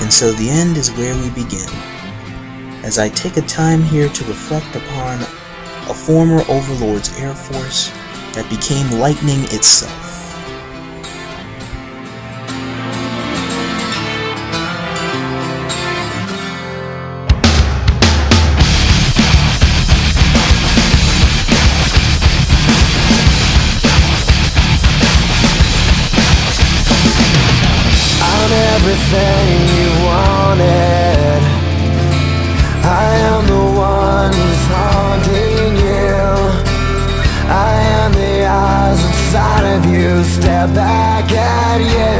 And so the end is where we begin, as I take a time here to reflect upon a former overlord's air force that became lightning itself. Everything you wanted, I am the one who's haunting you. I am the eyes inside of you, stare back at you.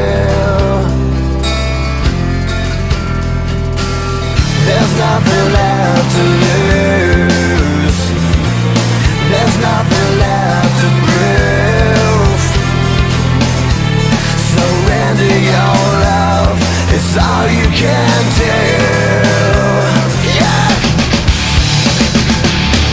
There's nothing left to lose. There's nothing left to prove. Surrender your love, it's all you can do. Yeah.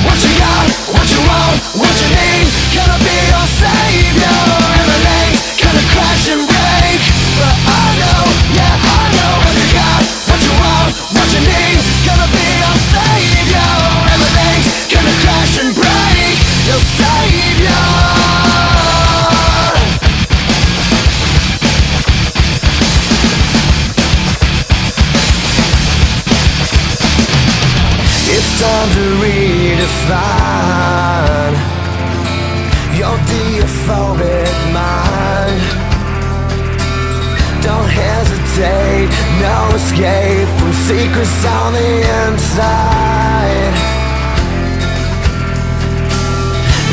What you got, what you want, what you need, gonna be your savior. Everything's gonna crash and break, but I know, yeah, I know. What you got, what you want, what you need, gonna be your savior. Everything's gonna crash and break, your savior. It's time to redefine your deophobic mind. Don't hesitate, no escape from secrets on the inside.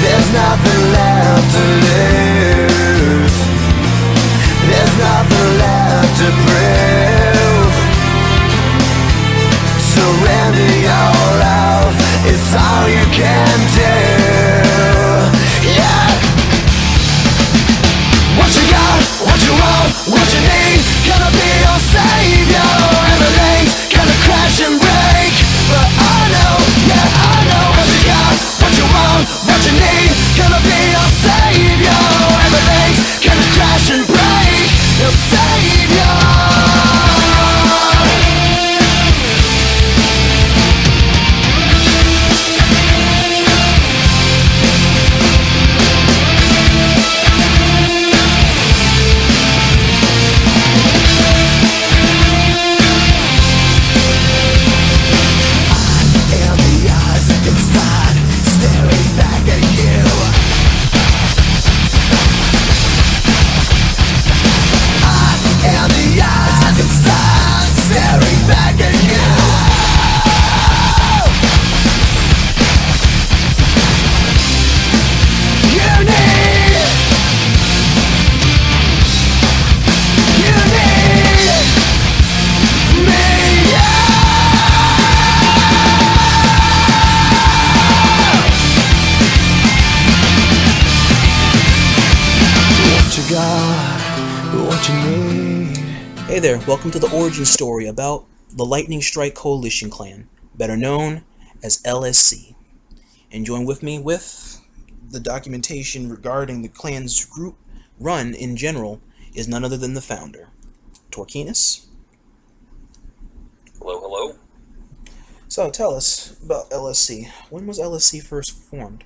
There's nothing left to lose. There's nothing left to prove. Surrender your love, it's all you can do. Yeah. What you got, what you want, what you need, gonna be your savior. Everything's gonna crash and break, but I know, yeah, I know. What you got, what you want, what you need, gonna be your savior. Everything's gonna crash and break, your savior. Hey there, welcome to the origin story about the Lightning Strike Coalition clan, better known as L.S.C. And join with me with the documentation regarding the clan's group run in general is none other than the founder, Torquinus. Hello, hello. So tell us about L.S.C. When was L.S.C. first formed?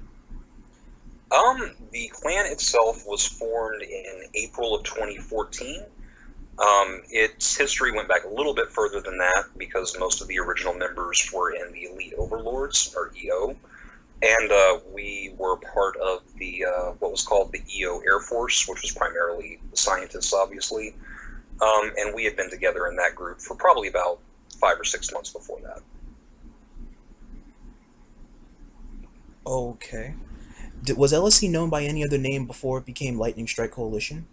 The clan itself was formed in April of 2014. Its history went back a little bit further than that because most of the original members were in the Elite Overlords, or EO, and we were part of the what was called the EO Air Force, which was primarily scientists, obviously, and we had been together in that group for probably about 5 or 6 months before that. Okay. Was LSC known by any other name before it became Lightning Strike Coalition?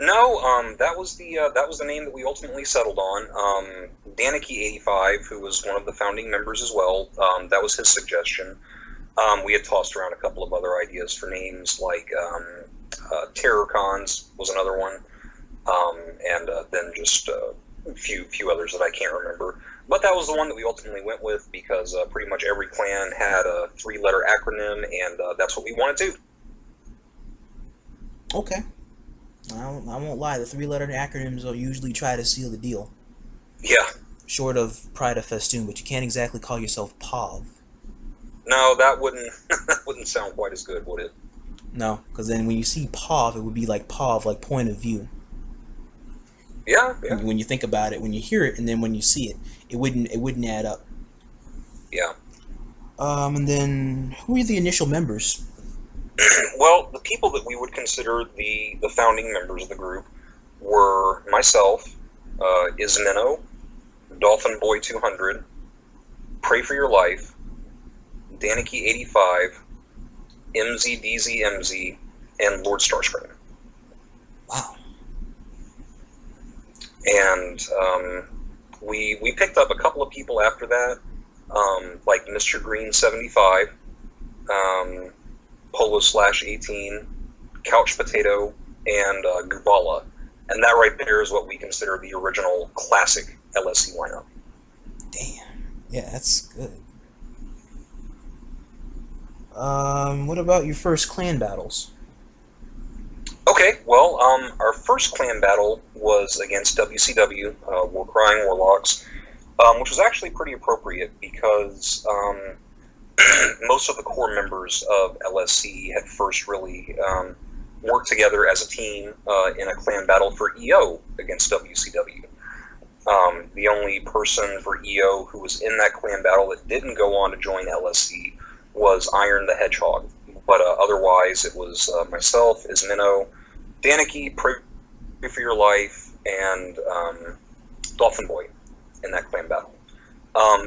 No, that was the name that we ultimately settled on. Danicky85, who was one of the founding members as well, that was his suggestion. We had tossed around a couple of other ideas for names, like Terror Cons was another one, and then just a few others that I can't remember. But that was the one that we ultimately went with because pretty much every clan had a 3-letter acronym, and that's what we wanted to. Okay. I won't lie, the 3-letter acronyms will usually try to seal the deal. Yeah. short of Pride of Festoon, but you can't exactly call yourself POV. No, that wouldn't that wouldn't sound quite as good, would it? No, because then when you see POV, it would be like POV, like point of view. Yeah, yeah, When you think about it, when you hear it, and then when you see it, it wouldn't add up. yeah. And then who are the initial members? Well, the people that we would consider the founding members of the group were myself, Ismeno, Dolphin Boy 200, Pray for Your Life, Danicky 85, MZ, and Lord Starscream. Wow. And we picked up a couple of people after that, like Mr. Green 75, Polo/18, Couch Potato, and GUBBALA. And that right there is what we consider the original classic LSC lineup. Damn. Yeah, that's good. What about your first clan battles? Okay, well, our first clan battle was against WCW, War Crying Warlocks, which was actually pretty appropriate because most of the core members of LSC had first really worked together as a team in a clan battle for EO against WCW. The only person for EO who was in that clan battle that didn't go on to join LSC was Iron the Hedgehog. But otherwise, it was myself, Ismeno, Danicky, Pray for Your Life, and Dolphin Boy in that clan battle.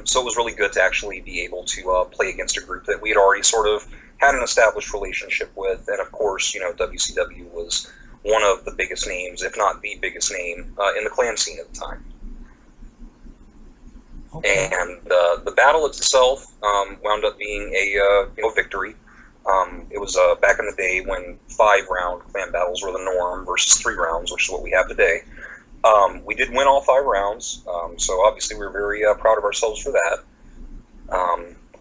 So it was really good to actually be able to play against a group that we had already sort of had an established relationship with. And of course, WCW was one of the biggest names, if not the biggest name, in the clan scene at the time. Okay. And the battle itself wound up being a victory. It was back in the day when 5-round clan battles were the norm versus 3 rounds, which is what we have today. We did win all 5 rounds, so obviously we were very proud of ourselves for that.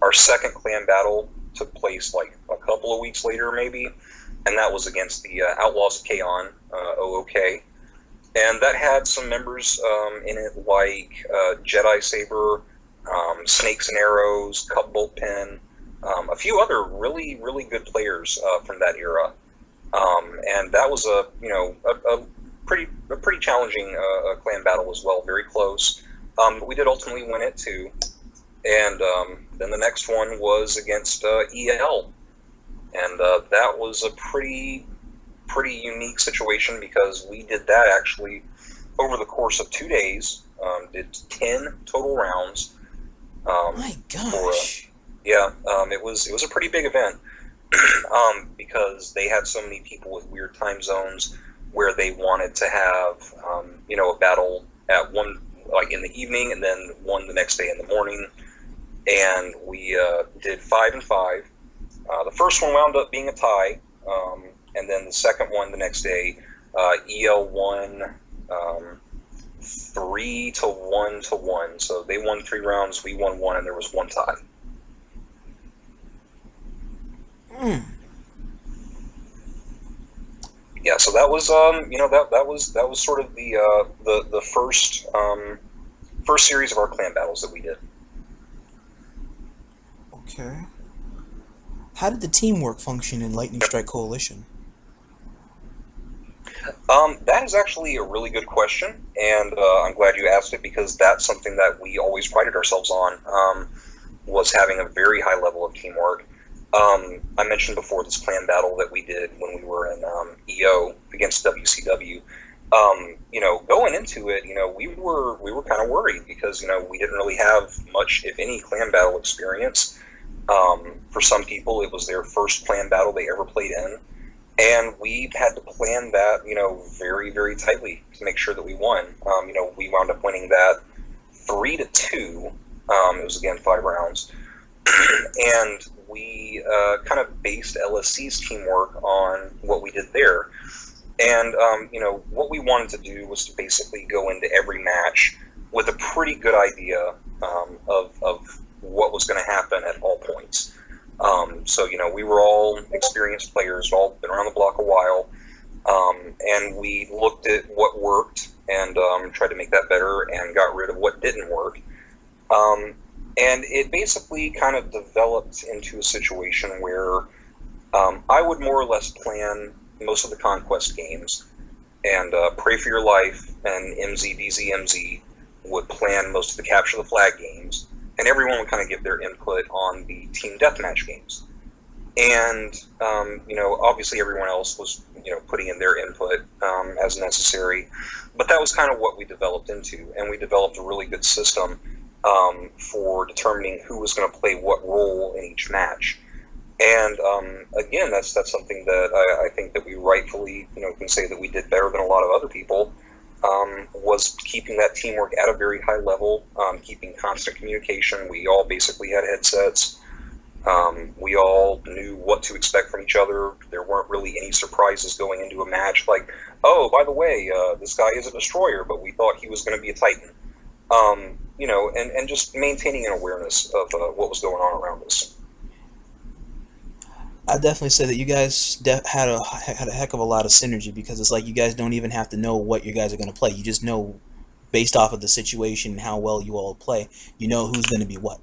Our second clan battle took place like a couple of weeks later, maybe, and that was against the Outlaws of Kaon, OOK. And that had some members in it like Jedi Saber, Snakes and Arrows, Cub Bolt Pen, a few other really, really good players from that era. And that was a pretty challenging clan battle as well, very close. But we did ultimately win it too. And then the next one was against EL, and that was a pretty unique situation because we did that actually over the course of 2 days. Did 10 total rounds. My gosh. It was a pretty big event because they had so many people with weird time zones where they wanted to have a battle at one like in the evening and then one the next day in the morning. And we did 5 and 5. The first one wound up being a tie. And then the second one the next day, EL won 3-1. So they won 3 rounds, we won 1, and there was 1 tie. Yeah, so that was that was sort of the first series of our clan battles that we did. Okay. How did the teamwork function in Lightning Strike Coalition? That is actually a really good question, and I'm glad you asked it because that's something that we always prided ourselves on, was having a very high level of teamwork. I mentioned before this clan battle that we did when we were in EO against WCW. Going into it, we were kind of worried because we didn't really have much, if any, clan battle experience. For some people, it was their first clan battle they ever played in. And we had to plan that, very, very tightly to make sure that we won. We wound up winning that 3-2. It was, again, 5 rounds. And we kind of based LSC's teamwork on what we did there. And, what we wanted to do was to basically go into every match with a pretty good idea of what was going to happen at all points. So, we were all experienced players, all been around the block a while, and we looked at what worked and tried to make that better and got rid of what didn't work. Um, and it basically kind of developed into a situation where I would more or less plan most of the conquest games, and Pray for Your Life and MZ would plan most of the Capture the Flag games, and everyone would kind of give their input on the team deathmatch games. And obviously everyone else was putting in their input as necessary, but that was kind of what we developed into, and we developed a really good system for determining who was going to play what role in each match. And again, that's something that I think that we rightfully can say that we did better than a lot of other people. Was keeping that teamwork at a very high level, keeping constant communication. We all basically had headsets. We all knew what to expect from each other. There weren't really any surprises going into a match like, oh, by the way, this guy is a destroyer, but we thought he was going to be a Titan. And just maintaining an awareness of what was going on around us. I definitely say that you guys had a heck of a lot of synergy, because it's like you guys don't even have to know what you guys are going to play. You just know, based off of the situation, how well you all play. You know who's going to be what.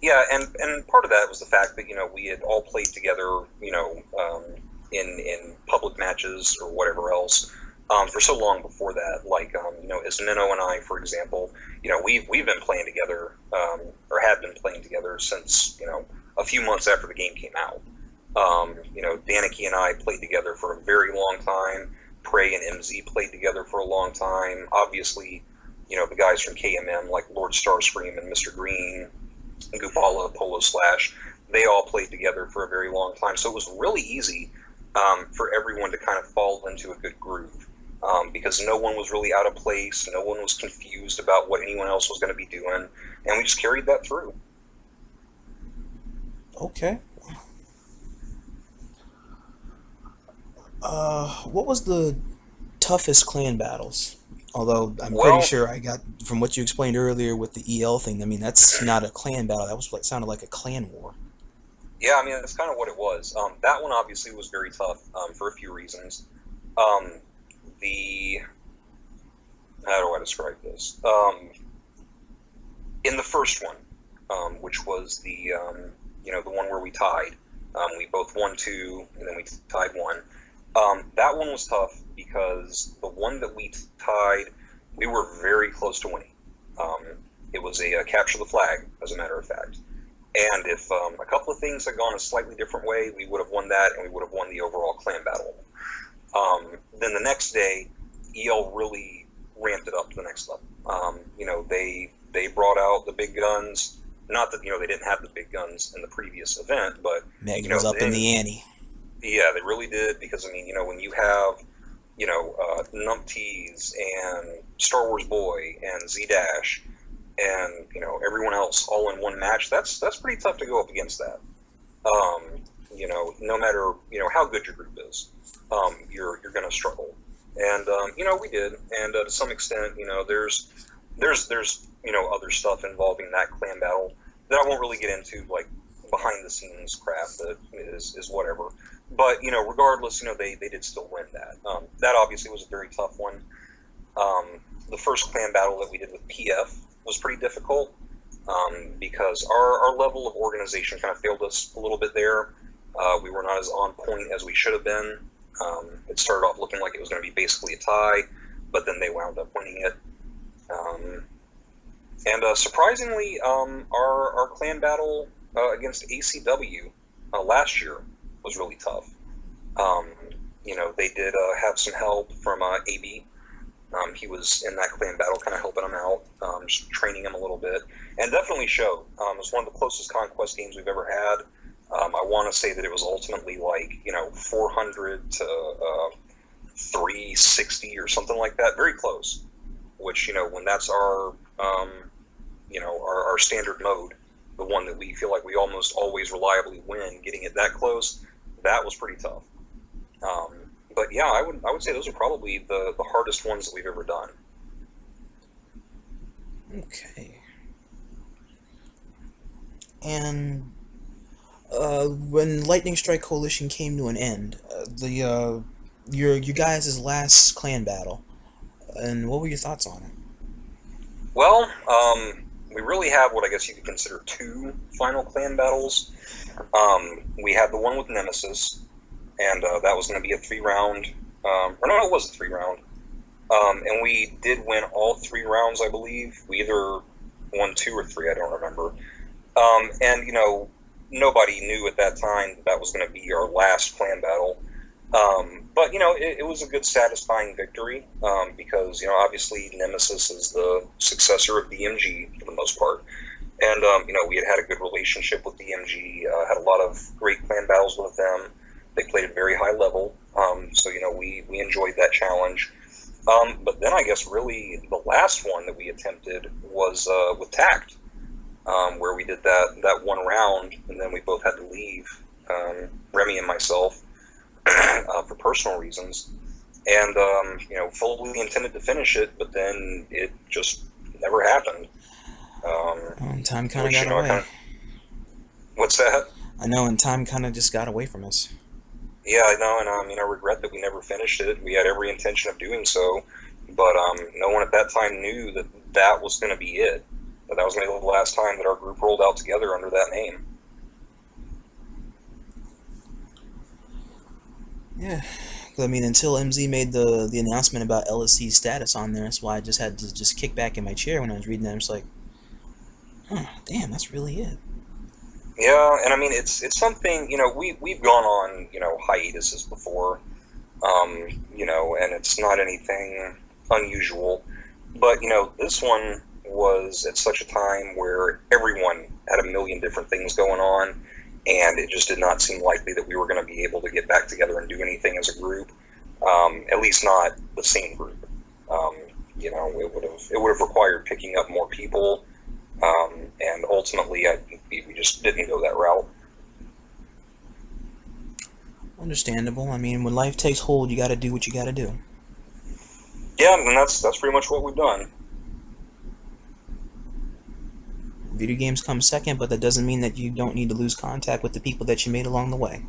Yeah, and part of that was the fact that we had all played together, in public matches or whatever else, for so long before that. Like as Minnow and I, for example, we've been playing together, or had been playing together since a few months after the game came out. Danicky and I played together for a very long time. Prey and MZ played together for a long time. Obviously, the guys from KMM like Lord Starscream and Mr. Green, GUBBALA, Polo Slash, they all played together for a very long time. So it was really easy for everyone to kind of fall into a good groove, because no one was really out of place. No one was confused about what anyone else was going to be doing. And we just carried that through. Okay. What was the toughest clan battles? Although I'm pretty sure I got, from what you explained earlier with the EL thing, I mean, that's not a clan battle. That was what sounded like a clan war. Yeah, I mean, that's kind of what it was. That one obviously was very tough for a few reasons. How do I describe this? In the first one, which was the one where we tied, we both won 2, and then we tied 1. That one was tough because the one that we tied, we were very close to winning. It was a capture the flag, as a matter of fact. And if a couple of things had gone a slightly different way, we would have won that, and we would have won the overall clan battle. Then the next day, EL really ramped it up to the next level. They brought out the big guns. Not that they didn't have the big guns in the previous event, but Meg was up in the ante. Yeah, they really did, because I mean, when you have Numpties and Star Wars Boy and Z Dash and everyone else all in one match, that's pretty tough to go up against that. No matter how good your group is, you're going to struggle. And we did, and to some extent, there's other stuff involving that clan battle that I won't really get into, like behind the scenes crap that is whatever. But regardless, they did still win that. That obviously was a very tough one. The first clan battle that we did with PF was pretty difficult, because our level of organization kind of failed us a little bit there. We were not as on point as we should have been. It started off looking like it was going to be basically a tie, but then they wound up winning it. And surprisingly, our clan battle against ACW last year was really tough. They did have some help from AB. He was in that clan battle, kind of helping him out, just training him a little bit, and definitely showed. It was one of the closest conquest games we've ever had. I want to say that it was ultimately like 400 to 360 or something like that, very close. Which when that's our our standard mode, the one that we feel like we almost always reliably win, getting it that close, that was pretty tough. But yeah, I would say those are probably the hardest ones that we've ever done. Okay. And when Lightning Strike Coalition came to an end, you guys' last clan battle, and what were your thoughts on it? Well, we really have what I guess you could consider two final clan battles. We had the one with Nemesis, and that was going to be a 3-round. Or no, it was a 3-round. And we did win all 3 rounds, I believe. We either won 2 or 3, I don't remember. And, nobody knew at that time that was going to be our last clan battle. But, it was a good, satisfying victory because, obviously Nemesis is the successor of DMG for the most part. And, we had a good relationship with DMG, had a lot of great clan battles with them. They played at very high level, so, we enjoyed that challenge. But then I guess really the last one that we attempted was with Tact, where we did that 1 round, and then we both had to leave, Remy and myself, for personal reasons. And, fully intended to finish it, but then it just never happened. Time kind of got away. What's that? I know, and time kind of just got away from us. Yeah, I know, and I regret that we never finished it. We had every intention of doing so, but no one at that time knew that was going to be it. That was going to be the last time that our group rolled out together under that name. Yeah, until MZ made the announcement about L.S.C's status on there, that's why I just had to just kick back in my chair when I was reading that. I'm just like, damn, that's really it. Yeah, and it's something, we've gone on, hiatuses before, and it's not anything unusual, but, this one was at such a time where everyone had a million different things going on, and it just did not seem likely that we were going to be able to get back together and do anything as a group, at least not the same group. It would have required picking up more people, and ultimately we just didn't go that route. Understandable. When life takes hold, you got to do what you got to do. Yeah, and that's pretty much what we've done. Video games come second, but that doesn't mean that you don't need to lose contact with the people that you made along the way.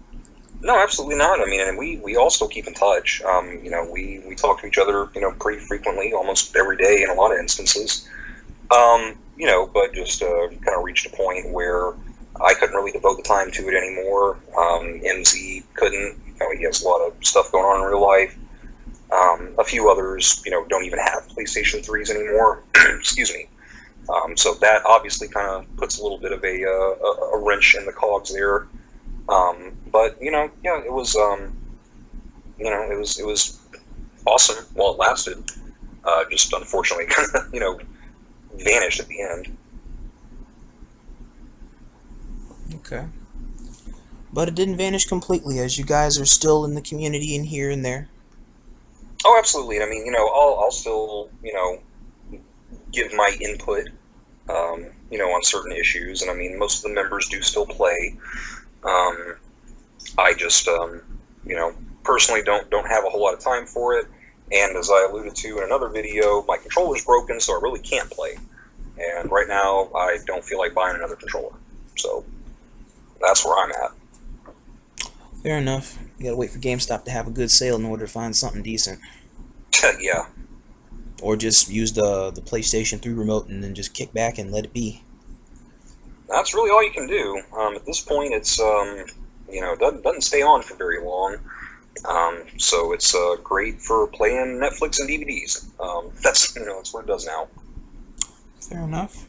No, absolutely not. And we all still keep in touch. We talk to each other, pretty frequently, almost every day in a lot of instances. But just kind of reached a point where I couldn't really devote the time to it anymore. MZ couldn't. He has a lot of stuff going on in real life. A few others, don't even have PlayStation 3s anymore. Excuse me. So that obviously kind of puts a little bit of a wrench in the cogs there. But it was it was awesome while it lasted. Just unfortunately, vanished at the end. Okay. But it didn't vanish completely, as you guys are still in the community and here and there. Oh, absolutely. I'll still, give my input, on certain issues. And most of the members do still play. I just, personally don't have a whole lot of time for it. And as I alluded to in another video, my controller's broken, so I really can't play. And right now, I don't feel like buying another controller. So that's where I'm at. Fair enough. You gotta wait for GameStop to have a good sale in order to find something decent. Yeah. Or just use the PlayStation 3 remote and then just kick back and let it be. That's really all you can do. At this point, it's, doesn't stay on for very long. So it's great for playing Netflix and DVDs. That's what it does now. Fair enough.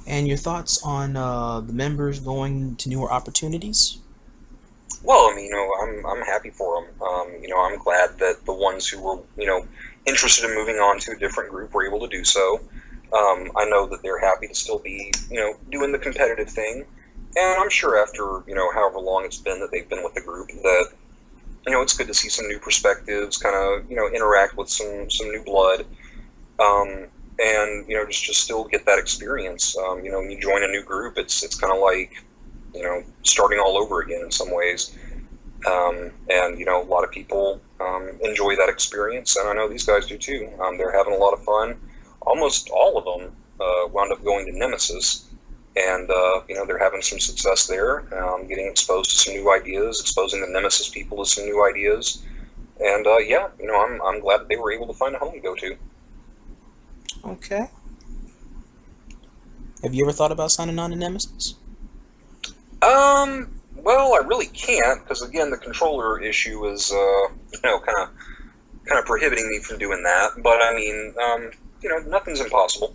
And your thoughts on the members going to newer opportunities? Well, I'm happy for them. I'm glad that the ones who were, interested in moving on to a different group were able to do so. I know that they're happy to still be, doing the competitive thing. And I'm sure after, however long it's been that they've been with the group, that, it's good to see some new perspectives, kind of, interact with some new blood, and, just still get that experience. When you join a new group, it's kind of like, starting all over again in some ways. And, a lot of people enjoy that experience, and I know these guys do too. They're having a lot of fun. Almost all of them wound up going to Nemesis. And, they're having some success there, getting exposed to some new ideas, exposing the Nemesis people to some new ideas. And yeah, I'm glad that they were able to find a home to go to. Okay. Have you ever thought about signing on to Nemesis? Well, I really can't because again, the controller issue is kind of prohibiting me from doing that. But I mean, nothing's impossible.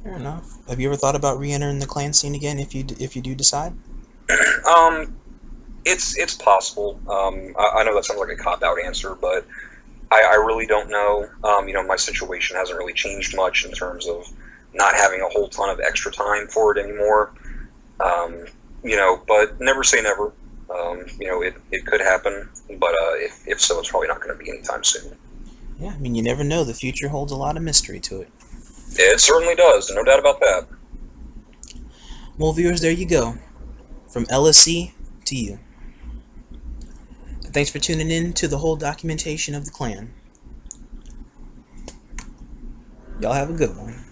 Fair enough. Have you ever thought about re-entering the clan scene again if you do decide? Um, it's possible. I know that sounds like a cop-out answer, but I really don't know. My situation hasn't really changed much in terms of not having a whole ton of extra time for it anymore. But never say never. It could happen, but if so, it's probably not going to be anytime soon. Yeah, I mean, you never know. The future holds a lot of mystery to it. It certainly does, no doubt about that. Well, viewers, there you go. From LSC to you. Thanks for tuning in to the whole documentation of the clan. Y'all have a good one.